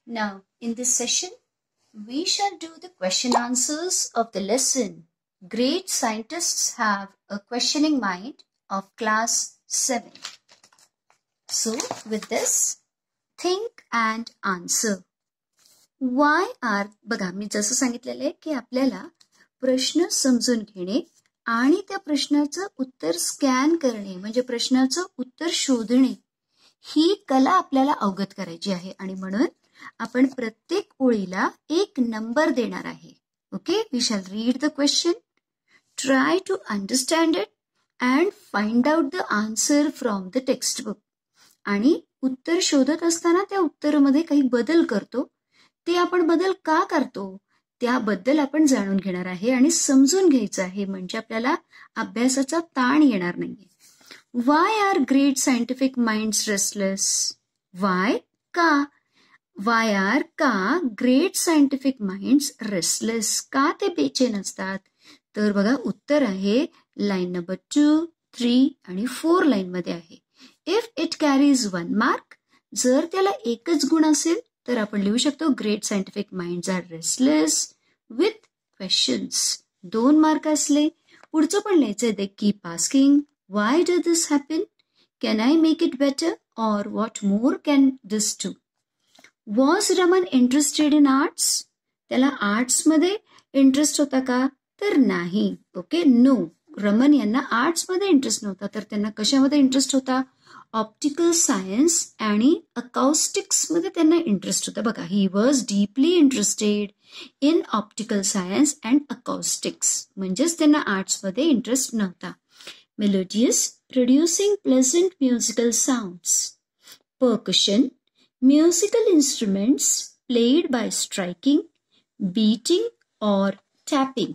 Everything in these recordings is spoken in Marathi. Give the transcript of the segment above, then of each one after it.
Now, in this session, we shall do the question answers of the lesson. Great scientists have a questioning mind of class 7. So, with this, think and answer. Why are, बघा मी जसं सांगितलेलं आहे की आपल्याला प्रश्न समजून घेणे आणि त्या प्रश्नाचं उत्तर स्कॅन करणे म्हणजे प्रश्नाचं उत्तर शोधणे ही कला आपल्याला अवगत करायची आहे आणि म्हणून आपण प्रत्येक ओळीला एक नंबर देणार आहे. Okay, we shall read the question, try to understand it and find out the answer from the textbook. आणि उत्तर शोधत असताना त्या उत्तरामध्ये काही बदल करतो. ते आपण बदल का करतो त्याबद्दल आपण जाणून घेणार आहे आणि समजून घ्यायचं आहे म्हणजे आपल्याला अभ्यासाचा ताण येणार नाहीये. Why are great scientific minds restless? Why का? वाय आर का ग्रेट सायंटिफिक माइंड्स रेस्टलेस? का ते बेचैन असतात? तर बघा उत्तर आहे लाईन नंबर 2, 3 आणि 4 लाईन मध्ये आहे. इफ इट कॅरीज 1 मार्क, जर त्याला एकच गुण असेल तर आपण लिहू शकतो great scientific minds are restless with questions. 2 mark असले पुढचं पण लिहायचंय, they keep asking why does this happen, can I make it better और what more can this do. Was Raman interested in arts? त्याला आर्ट्समध्ये इंटरेस्ट होता का? तर नाही. ओके, नो, रमन यांना आर्ट्समध्ये इंटरेस्ट नव्हता. तर त्यांना कशामध्ये इंटरेस्ट होता? ऑप्टिकल सायन्स आणि अकाउस्टिक्स मध्ये त्यांना इंटरेस्ट होता. बघा, he was deeply interested in optical science and acoustics, म्हणजेच त्यांना आर्ट्समध्ये इंटरेस्ट नव्हता. Melodious, producing pleasant musical sounds. Percussion, musical instruments played by striking, beating or tapping.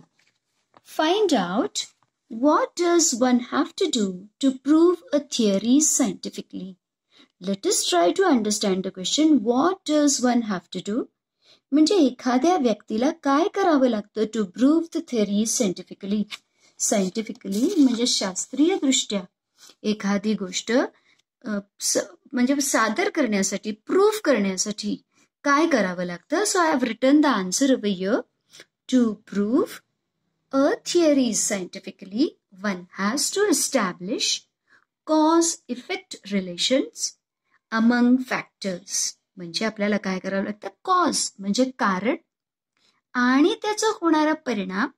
Find out, what does one have to do to prove a theory scientifically? Let us try to understand the question, what does one have to do? म्हणजे एखाद्या व्यक्तीला काय करावं लागतं to prove the theory scientifically? Scientifically म्हणजे शास्त्रीय दृष्ट्या एखादी गोष्ट म्हणजे सादर करण्यासाठी, प्रूव्ह करण्यासाठी काय करावं लागतं. So I have written the answer over here. To prove a theory scientifically, one has to establish cause-effect relations among factors. म्हणजे आपल्याला काय करावं लागतं? कॉज म्हणजे कारण आणि त्याचा होणारा परिणाम,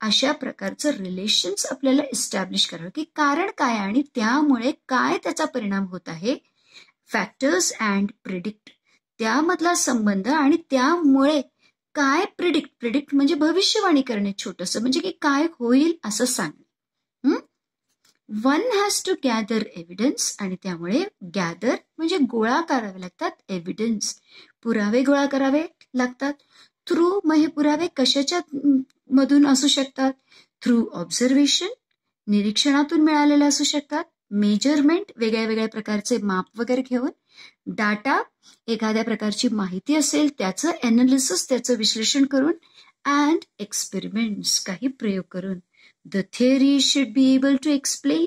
अशा प्रकारचं रिलेशन्स आपल्याला इस्टॅब्लिश करावं की कारण काय आणि त्यामुळे काय त्याचा परिणाम होत आहे. फॅक्टर्स अँड प्रिडिक्ट, त्यामधला संबंध आणि त्यामुळे काय प्रिडिक्ट म्हणजे भविष्यवाणी करणे, छोटंसं म्हणजे की काय होईल असं सांगणे. One has to gather evidence, आणि त्यामुळे गॅदर म्हणजे गोळा करावे लागतात. एव्हिडन्स, पुरावे गोळा करावे लागतात. थ्रू म्हणजे पुरावे कशाच्या मधून असू शकतात? थ्रू ऑब्झर्वेशन, निरीक्षणातून मिळालेले असू शकतात. मेजरमेंट, वेगळ्या वेगळ्या प्रकारचे माप वगैरे घेऊन. डाटा, एखाद्या प्रकारची माहिती असेल त्याचं एनालिसिस, त्याचं विश्लेषण करून. अँड एक्सपेरिमेंट्स, काही प्रयोग करून. The theory should be able to explain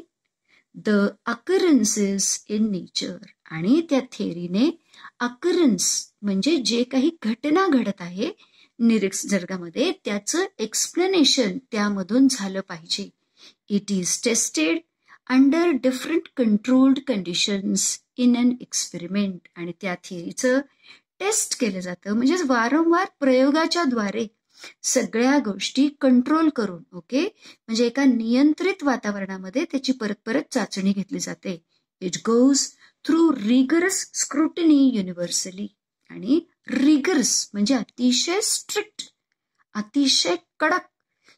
the occurrences in nature, आणि त्या थिअरीने अकरन्स म्हणजे जे काही घटना घडत आहे निसर्गामध्ये त्याचं एक्सप्लेनेशन त्यामधून झालं पाहिजे. It is tested under different controlled conditions in an experiment, आणि त्या थिअरीचं टेस्ट केलं जातं म्हणजे वारंवार प्रयोगाच्या द्वारे सगळ्या गोष्टी कंट्रोल करून. ओके, म्हणजे एका नियंत्रित वातावरणामध्ये त्याची परत परत चाचणी घेतली जाते. It goes through rigorous scrutiny universally, आणि रिगरस म्हणजे अतिशय स्ट्रिक्ट, अतिशय कडक.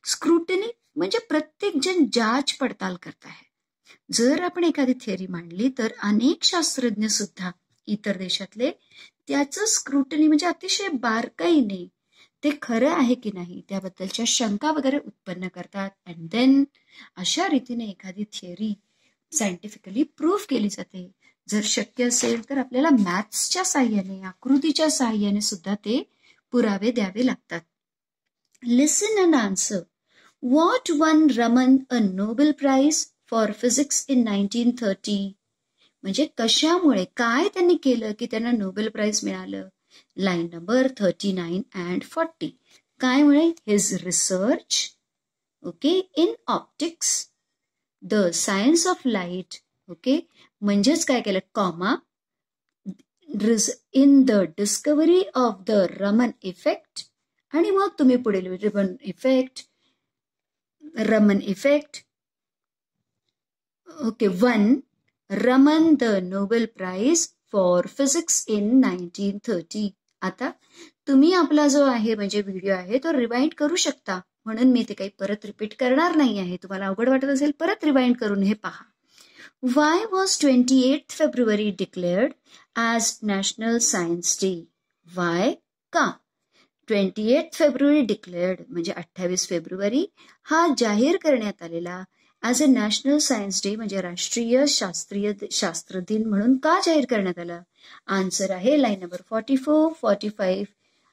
स्क्रुटिनी म्हणजे प्रत्येक जण जाच पडताल करत आहे. जर आपण एखादी थिअरी मांडली तर अनेक शास्त्रज्ञ सुद्धा इतर देशातले त्याचं स्क्रुटिनी म्हणजे अतिशय बारकाईने ते खरं आहे की नाही त्याबद्दलच्या शंका वगैरे उत्पन्न करतात. अँड देन अशा रीतीने एखादी थिअरी सायंटिफिकली प्रूव्ह केली जाते. जर शक्य असेल तर आपल्याला मॅथ्सच्या साहाय्याने, आकृतीच्या साहाय्याने सुद्धा ते पुरावे द्यावे लागतात. Listen and answer. What won Raman a Nobel prize for physics in 1930? म्हणजे कशामुळे, काय त्यांनी केलं की त्यांना नोबेल प्राइज मिळालं? Line number 39 and 40. काय म्हणे? His research okay in optics the science of light okay म्हणजेच काय केलं comma in the discovery of the Raman effect आणि मग तुम्ही पुढील Raman effect okay won Raman the Nobel prize for physics in 1930. आता तुम्ही आपला जो आहे म्हणजे व्हिडिओ आहे तो रिवाइंड करू शकता म्हणून मी ते काही परत रिपीट करणार नाही आहे. तुम्हाला अवघड वाटत असेल परत रिवाइंड करून हे पहा. Why was 28th February declared as National Science Day? Why? का? 28th February declared म्हणजे 28 फेब्रुवारी हा जाहीर करण्यात आलेला as a national Science day म्हणजे राष्ट्रीय शास्त्र दिन म्हणून का जाहीर करण्यात आला? आन्सर आहे लाईन नंबर 44, 45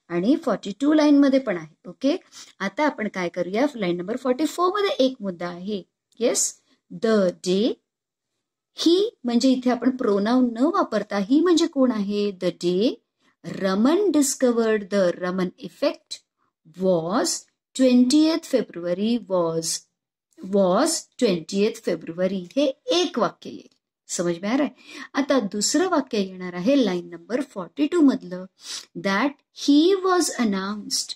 आणि 42 लाईन मध्ये पण आहे. ओके आता आपण काय करूया लाईन नंबर 44 मध्ये एक मुद्दा आहे. येस द डे ही म्हणजे इथे आपण प्रोनाउन न वापरता ही म्हणजे कोण आहे? The day Raman discovered the Raman effect was 20th February was 20th February. हे एक वाक्य येईल. समज में आ रहा है? आता दुसरं वाक्य येणार आहे लाईन नंबर 42 मधलं that he was announced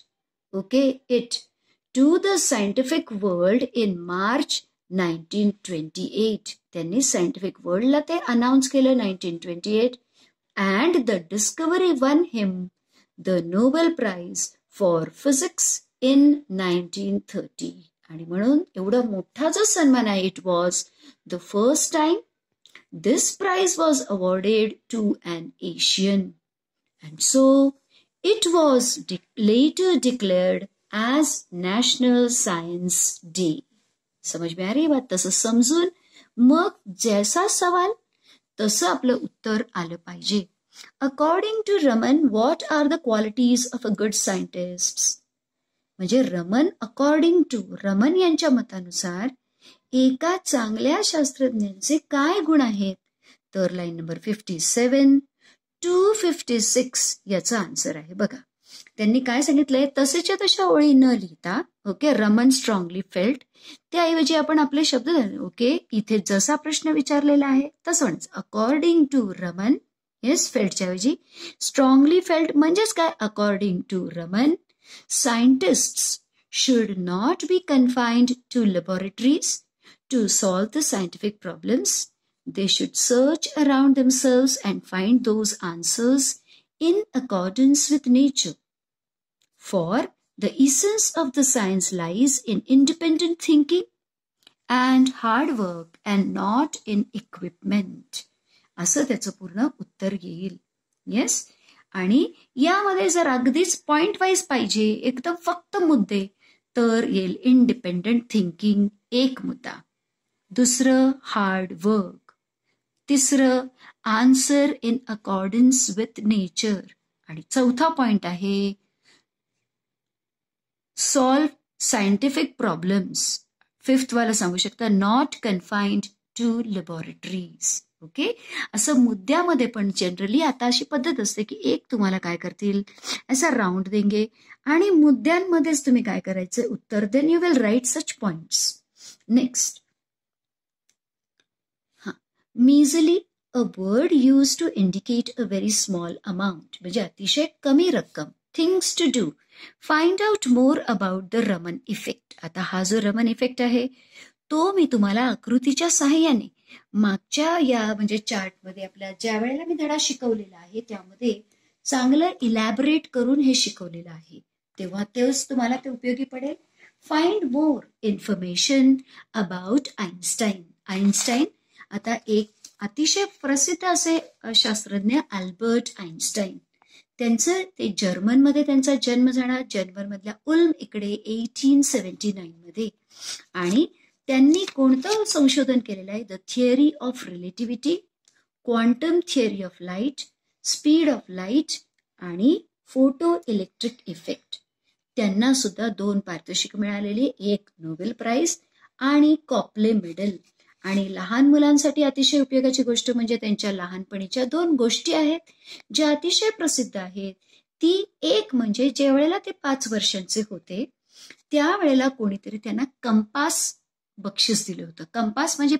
okay it to the scientific world in March 1928. त्यांनी सायंटिफिक वर्ल्डला ते अनाउन्स केलं 1928 and the discovery won him the Nobel prize for physics in 1930. आणि म्हणून एवढा मोठा जो सन्मान आहे it was the first time this prize was awarded to an Asian and so it was later declared as National Science Day. समज में आ रही बात? तसं समजून मग जैसा सवाल तसं आपलं उत्तर आलं पाहिजे. According to Raman what are the qualities of a good scientist. म्हणजे रमन यांच्या मतानुसार एका चांगल्या शास्त्रज्ञांचे काय गुण आहेत? तर लाईन नंबर 57 to 56 याचा आन्सर आहे. बघा त्यांनी काय सांगितलंय तसेच्या तशा ओळी न लिहिता ओके रमन स्ट्रॉंगली फेल्ट त्याऐवजी आपण आपले शब्द ओके इथे जसा प्रश्न विचारलेला आहे तसं म्हणायचं. अकॉर्डिंग टू रमन येस फेल्टच्या ऐवजी स्ट्रॉंगली फेल्ट म्हणजेच काय? According to Raman scientists should not be confined to laboratories to solve the scientific problems. They should search around themselves and find those answers in accordance with nature. For the essence of the science lies in independent thinking and hard work and not in equipment. असं त्याचं पूर्ण उत्तर येईल. येस आणि यामध्ये जर अगदीच पॉइंट वाईज पाहिजे एकदम फक्त मुद्दे तर येईल इंडिपेंडंट थिंकिंग एक मुद्दा, दुसरं हार्ड वर्क, तिसरं answer in accordance with nature आणि चौथा पॉइंट आहे सॉल्व सायंटिफिक प्रॉब्लेम्स. फिफ्थ वाला सांगू शकता not confined to laboratories. Okay असं मुद्द्यामध्ये पण जनरली आता अशी पद्धत असते की एक तुम्हाला काय करतील असा राऊंड देंगे आणि मुद्द्यांमध्येच तुम्ही काय करायचं उत्तर then you will write such points. Next measly a word used to indicate a very small amount म्हणजे अतिशय कमी रक्कम. Things to do find out more about the Raman effect. आता हा जो रमन इफेक्ट आहे तो मी तुम्हाला आकृतीच्या सहाय्याने मागच्या या म्हणजे चार्टमध्ये आपल्या ज्या वेळेला मी धडा शिकवलेला आहे त्यामध्ये चांगलं इलॅबोरेट करून हे शिकवलेलं आहे तेव्हा तेच तुम्हाला ते उपयोगी पडेल. Find more information about Einstein. Einstein आता एक अतिशय प्रसिद्ध असे शास्त्रज्ञ अल्बर्ट आइन्स्टाईन. त्यांचं ते जर्मनमध्ये त्यांचा जन्म झाला जर्मनमधल्या उल्म इकडे 1879 मध्ये आणि त्यांनी कोणतं संशोधन केलेलं आहे the theory of relativity, quantum theory of light, speed of light आणि फोटो इलेक्ट्रिक इफेक्ट. त्यांना सुद्धा 2 पारितोषिक मिळालेली, एक नोबेल प्राइज आणि कॉपले मेडल. आणि लहान मुलांसाठी अतिशय उपयोगाची गोष्ट म्हणजे त्यांच्या लहानपणीच्या 2 गोष्टी आहेत ज्या अतिशय प्रसिद्ध आहेत. ती एक म्हणजे ज्या वेळेला ते 5 वर्षांचे होते त्यावेळेला कोणीतरी त्यांना कंपास बक्षीस दिलं होतं. कंपास म्हणजे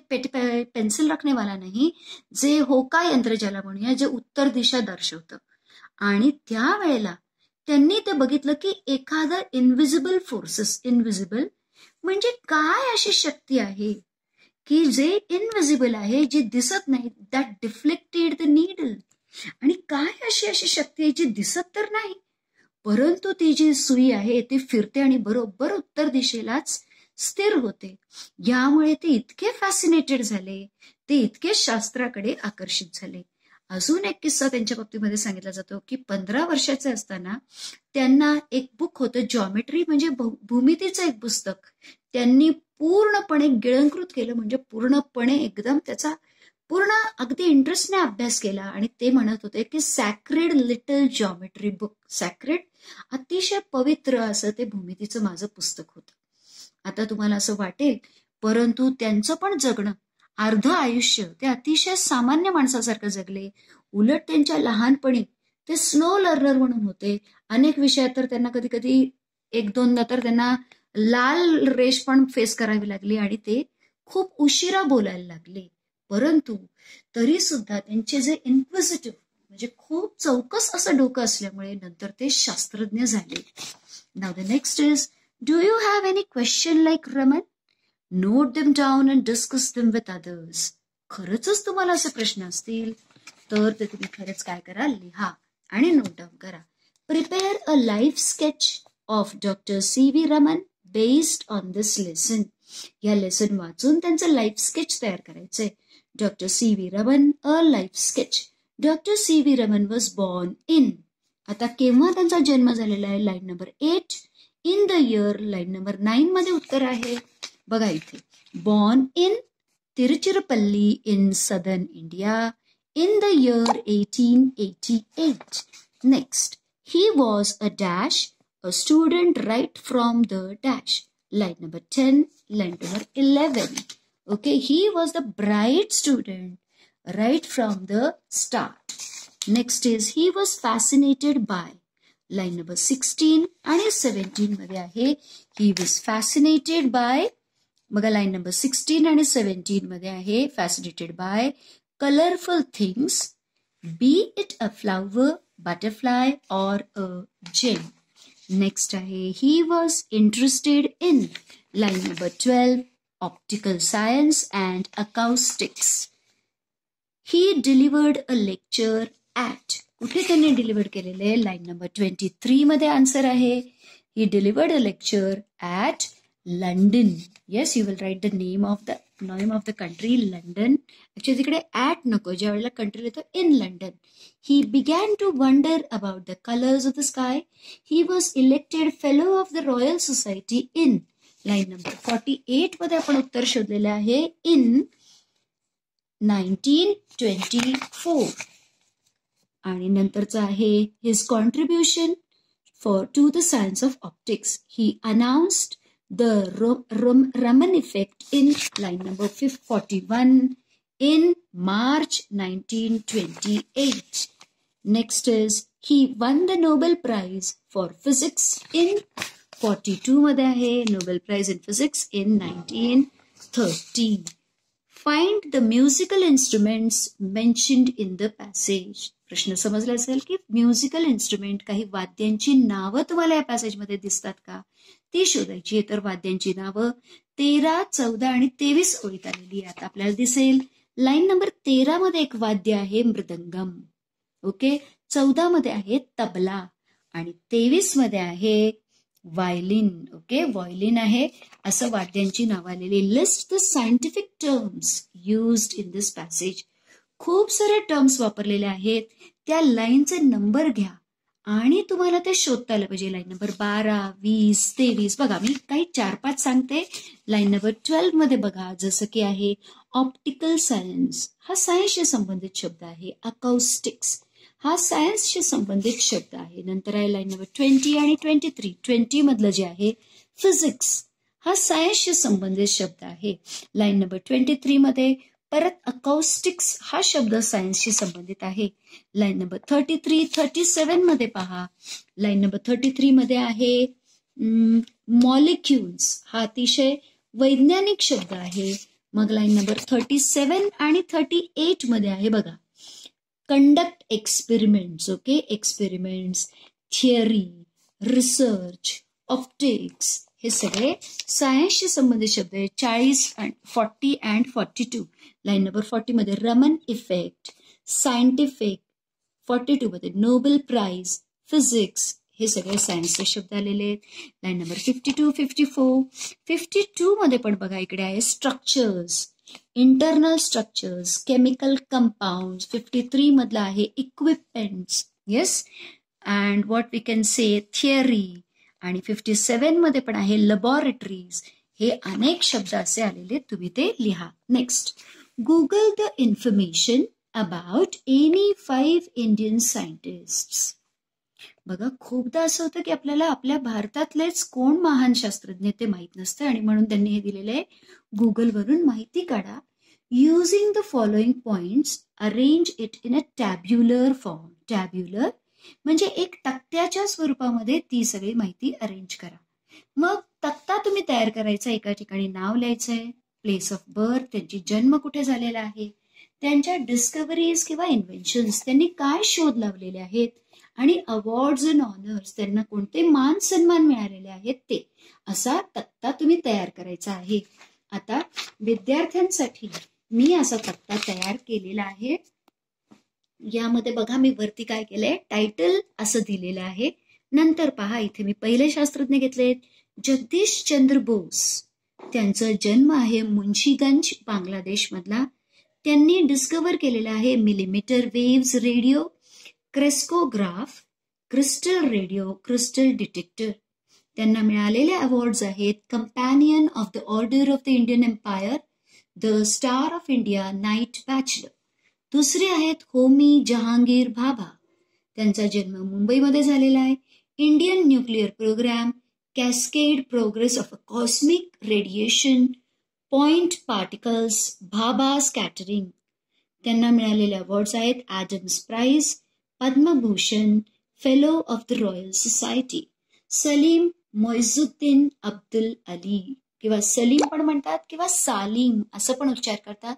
पेन्सिल रखनेवाला नाही, जे होका यंत्र ज्याला म्हणूया, जे उत्तर दिशा दर्शवतं. आणि त्यावेळेला त्यांनी ते बघितलं की एखादं इनव्हिजिबल फोर्सेस, इनव्हिजिबल म्हणजे काय अशी शक्ती आहे की जे इनव्हिजिबल आहे, जे दिसत नाही, दॅट डिफ्लेक्टेड द नीडल. आणि काय अशी शक्ती आहे जी दिसत तर नाही, परंतु ती जी सुई आहे ती फिरते आणि बरोबर उत्तर दिशेलाच स्थिर होते. यामुळे ते इतके फॅसिनेटेड झाले, ते इतके शास्त्राकडे आकर्षित झाले. अजून एक किस्सा त्यांच्या बाबतीमध्ये सांगितला जातो की 15 वर्षाचे असताना त्यांना एक बुक होतं, जॉमेट्री म्हणजे भूमितीचं एक पुस्तक, त्यांनी पूर्णपणे गिळंकृत केलं, म्हणजे पूर्णपणे एकदम त्याचा पूर्ण अगदी इंटरेस्टने अभ्यास केला. आणि ते म्हणत होते की sacred little geometry book, sacred अतिशय पवित्र असं ते भूमितीचं माझं पुस्तक होतं. आता तुम्हाला असं वाटेल, परंतु त्यांचं पण जगणं, अर्ध आयुष्य ते अतिशय सामान्य माणसासारखं जगले. उलट त्यांच्या लहानपणी ते स्लो लर्नर म्हणून होते. अनेक विषयात तर त्यांना कधी कधी 1-2दा तर त्यांना लाल रेष पण फेस करावी लागली आणि ते खूप उशिरा बोलायला लागले. परंतु तरी सुद्धा त्यांचे जे इन्क्विजिटिव्ह म्हणजे खूप चौकस असं डोकं असल्यामुळे नंतर ते शास्त्रज्ञ झाले. Now the next is, do you have any question like Raman? Note them down and discuss them with others. खरंच तुम्हाला असे प्रश्न असतील तर ते तुम्ही खरंच काय करा, लिहा आणि नोट डाऊन करा. Prepare a life sketch of doctor C.V. Raman based on this lesson. या लेसन वाचून त्यांचं लाईफ स्केच तयार करायचंय. Doctor C.V. Raman, a life sketch. Doctor C.V. Raman was born in. आता केव्हा त्यांचा जन्म झालेला आहे, line number 8. In the year, line number 9 मध्ये उत्तर आहे. बघा इथे, born in Tiruchirappalli in southern India in the year 1888. Next, he was a dash, a student right from the dash. Line number 10, line number 11. Okay, he was the bright student right from the start. Next is, he was fascinated by. Line number 16 आणि 17 मध्ये आहे, he was fascinated by. बघा लाईन नंबर 16 आणि 17 मध्ये आहे, fascinated by colorful things, be it a flower, butterfly or a gem. Next आहे, he was interested in. Line number 12, optical science and acoustics. He delivered a lecture at. कुठे त्यांनी डिलिव्हर केलेले, लाईन नंबर 23 मध्ये आन्सर आहे. He delivered a lecture at London. Yes, you will write the name of the country, London. Actually तिकडे at नको, ज्या वेळेला कंट्री येतो, in London. He began to wonder about the colors of the sky. He was elected fellow of the Royal Society in. Line number 48 मध्ये आपण उत्तर शोधलेलं आहे, in 1924. आणि नंतरचं आहे, his contribution to the science of optics. He announced the Raman effect in line number 41 in March 1928. Next is, he won the Nobel Prize for Physics in 42 मध्ये आहे, Nobel Prize in Physics in 1913. Find the musical instruments mentioned in the passage. प्रश्न समजला असेल की म्युझिकल इन्स्ट्रुमेंट, काही वाद्यांची नावं तुम्हाला या पॅसेजमध्ये दिसतात का, ती शोधायची. तर वाद्यांची नावं 13, 14 आणि 23 ओळीत आलेली आता आपल्याला दिसेल. लाईन नंबर 13 मध्ये एक वाद्य आहे, मृदंगम. ओके, 14 मध्ये आहे तबला आणि 23 मध्ये आहे व्हायलिन. ओके, व्हायलिन आहे. असं वाद्यांची नावं आलेली. List the scientific terms used in this passage. खूप सारे टर्म्स वापरलेले आहेत, त्या लाईनचे नंबर घ्या आणि तुम्हाला ते शोधता आलं पाहिजे. Line number 12, 20, 23. बघा मी काही 4-5 सांगते. लाईन नंबर 12 मध्ये बघा, जसं की आहे ऑप्टिकल सायन्स, हा सायन्सशी संबंधित शब्द आहे. अकाउस्टिक्स हा सायन्सशी संबंधित शब्द आहे. नंतर आहे लाईन नंबर 20 आणि 23. 20 मधलं जे आहे फिजिक्स, हा सायन्सशी संबंधित शब्द आहे. लाईन नंबर 23 मध्ये परत अकॉस्टिक्स हा शब्द सायन्सशी संबंधित आहे. लाईन नंबर 37 मध्ये पहा. लाईन नंबर 33 मध्ये आहे मॉलिक्युल्स, हा अतिशय वैज्ञानिक शब्द आहे. मग लाईन नंबर 37 आणि 38 मध्ये आहे बघा, conduct experiments. Okay, experiments, theory, research, optics, हे सगळे सायन्सशी संबंधित शब्द आहेत. 40 and 42. लाईन नंबर 40 मध्ये रमन इफेक्ट, सायंटिफिक. 42 मध्ये नोबेल प्राइज, फिजिक्स, हे सगळे सायन्सचे शब्द आलेले आहेत. Line number 52, 54. 52 मध्ये पण बघा इकडे आहे structures, internal structures, chemical compound. 53 मधला आहे equipments. Yes, and what we can say theory. आणि 57 मध्ये पण आहे लॅबॉरेटरीज. हे अनेक शब्द असे आलेले, तुम्ही ते लिहा. Next, Google the information about any 5 Indian scientists. बघा, खूपदा असं होतं की आपल्याला आपल्या भारतातलेच कोण महान शास्त्रज्ञ ते माहीत नसतं आणि म्हणून त्यांनी हे दिलेलं आहे, गुगलवरून माहिती काढा. Using the following points arrange it in a tabular form. Tabular म्हणजे एक तक्त्याच्या स्वरूपामध्ये ती सगळी माहिती अरेंज करा. मग तक्ता तुम्ही तयार करायचा. एका ठिकाणी नाव लिहायचंय, प्लेस ऑफ बर्थ, त्यांची जन्म कुठे झालेला आहे, त्यांच्या डिस्कव्हरीज किंवा इन्व्हेन्शन्स, त्यांनी काय शोध लावलेले आहेत, आणि अवॉर्ड्स अँड ऑनर्स, त्यांना कोणते मान सन्मान मिळालेले आहेत, ते असा तक्ता तुम्ही तयार करायचा आहे. आता विद्यार्थ्यांसाठी मी असा तक्ता तयार केलेला आहे. यामध्ये बघा मी वरती काय केलंय, टायटल असं दिलेलं आहे. नंतर पहा इथे मी पहिले शास्त्रज्ञ घेतलेत, जगदीश चंद्र बोस. त्यांचा जन्म आहे मुन्शीगंज, बांगलादेश मधला. त्यांनी डिस्कव्हर केलेला आहे millimeter waves radio, crescograph, crystal radio, crystal detector. त्यांना मिळालेले अवॉर्ड्स आहेत Companion of the Order of the Indian Empire, the Star of India, Knight Bachelor. दुसरे आहेत होमी जहांगीर भाभा. त्यांचा जन्म मुंबईमध्ये झालेला आहे. Indian nuclear programme, cascade progress of a cosmic radiation, point particles, Bhabha scattering. त्यांना मिळालेले अवॉर्ड्स आहेत Adams prize, Padma Bhushan, fellow of the royal society. Salim Moizuddin Abdul Ali, किंवा सलीम पण म्हणतात किंवा सालीम असं पण उच्चार करतात.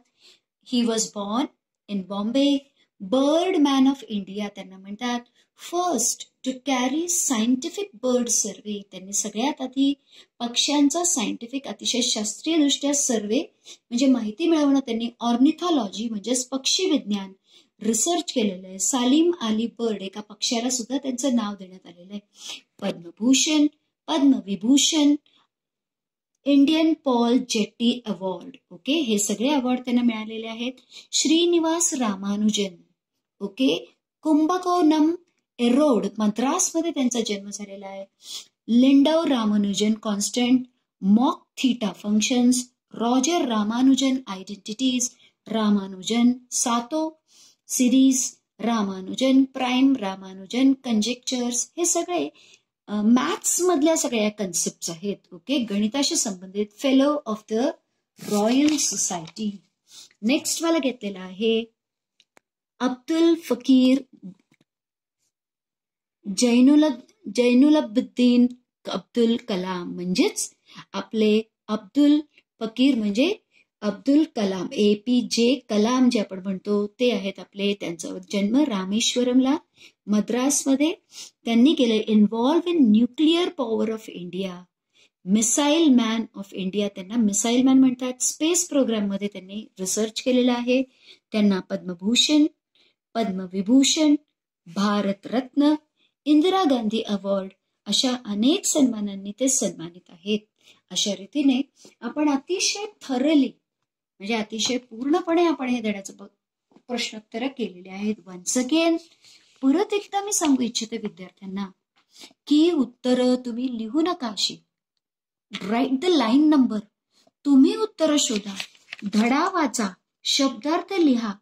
He was born in Bombay. Bird man of India त्यांना म्हणतात. First to carry scientific bird survey, त्यांनी सगळ्यात आधी पक्ष्यांचा सायंटिफिक अतिशय शास्त्रीयदृष्ट्या सर्वे म्हणजे माहिती मिळवणं, त्यांनी ऑर्निथॉलॉजी म्हणजेच पक्षी विज्ञान रिसर्च केलेलं आहे. सालीम अली बर्ड, एका पक्ष्याला सुद्धा त्यांचं नाव देण्यात आलेलं आहे. Padma Bhushan, Padma Vibhushan, Indian Paul Getty award. Okay, हे सगळे अवॉर्ड त्यांना मिळालेले आहेत. श्रीनिवास रामानुजन. ओके, कुंभकोणम एरोड, मद्रासमध्ये त्यांचा जन्म झालेला आहे. Landau Ramanujan constant, mock theta functions, Rogers Ramanujan identities, Ramanujan Sato series, Ramanujan prime, Ramanujan conjectures. हे सगळे मॅथ्स मधल्या सगळ्या कन्सेप्ट आहेत. ओके, गणिताशी संबंधित. Fellow of the royal society. Next मला घेतलेला आहे अब्दुल फकीर जैनुलब्दीन अब्दुल कलाम, म्हणजेच आपले अब्दुल फकीर म्हणजे अब्दुल कलाम, APJ कलाम जे आपण म्हणतो ते आहेत आपले. त्यांचा जन्म रामेश्वरमला, मद्रासमध्ये. त्यांनी केले involve in nuclear power of India, missile man of India, त्यांना मिसाईल मॅन म्हणतात. स्पेस प्रोग्राम मध्ये त्यांनी रिसर्च केलेला आहे. त्यांना पद्मभूषण, पद्मविभूषण, भारतरत्न, इंदिरा गांधी अवॉर्ड अशा अनेक सन्मानांनी ते सन्मानित आहेत. अशा रीतीने आपण अतिशय थरली म्हणजे अतिशय पूर्णपणे आपण हे देण्याचं प्रश्नोत्तर केलेले आहेत. वन्स अगेन परत एकदा मी सांगू इच्छिते विद्यार्थ्यांना की उत्तरं तुम्ही लिहू नका अशी. राईट द लाईन नंबर, तुम्ही उत्तरं शोधा, धडा वाचा, शब्दार्थ लिहा